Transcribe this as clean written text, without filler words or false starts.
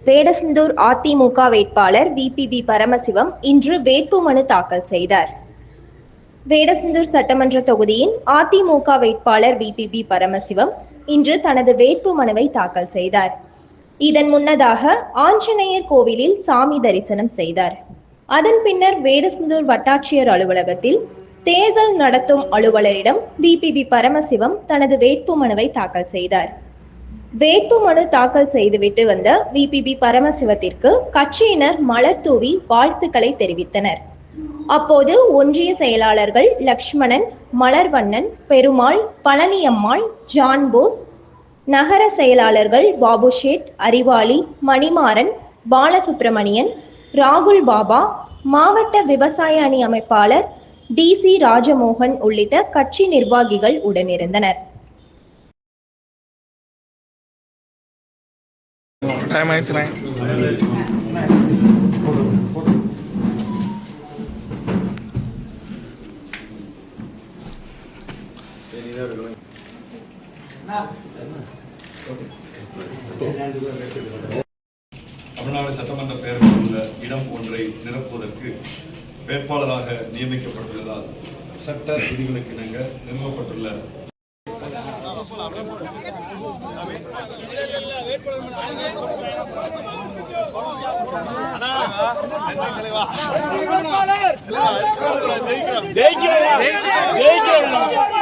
வேடசந்தூர் அதிமுக வேட்பாளர் விபிபி பரமசிவம் இன்று வேட்புமனு தாக்கல் செய்தார். வேடசந்தூர் சட்டமன்ற தொகுதியின் அதிமுக வேட்பாளர் விபிபி பரமசிவம் இன்று தனது வேட்புமனுவை தாக்கல் செய்தார். இதன் முன்னதாக ஆஞ்சநேயர் கோவிலில் சாமி தரிசனம் செய்தார். அதன் பின்னர் வேடசந்தூர் வட்டாட்சியர் அலுவலகத்தில் தேர்தல் நடத்தும் அலுவலரிடம் விபிபி பரமசிவம் தனது வேட்புமனுவை தாக்கல் செய்தார். வேட்புமனு தாக்கல் செய்துவிட்டு வந்த விபிபி பரமசிவத்திற்கு கட்சியினர் மலர் தூவி வாழ்த்துக்களை தெரிவித்தனர். அப்போது ஒன்றிய செயலாளர்கள் லக்ஷ்மணன், மலர்வண்ணன், பெருமாள், பழனியம்மாள், ஜான்போஸ், நகர செயலாளர்கள் பாபுஷேட், அறிவாளி, மணிமாறன், பாலசுப்பிரமணியன், ராகுல் பாபா, மாவட்ட விவசாய அணி அமைப்பாளர் டிசி ராஜமோகன் உள்ளிட்ட கட்சி நிர்வாகிகள் உடனிருந்தனர். டைம் ஆயிடுச்சுண்ணே. தமிழ்நாடு சட்டமன்ற பேரவையில் உள்ள இடம் ஒன்றை நிரப்புவதற்கு வேட்பாளராக நியமிக்கப்பட்டுள்ளதால் சட்ட விதிகளுக்கு இணங்க நிறுவப்பட்டுள்ள ஜெயிக்கிறோம்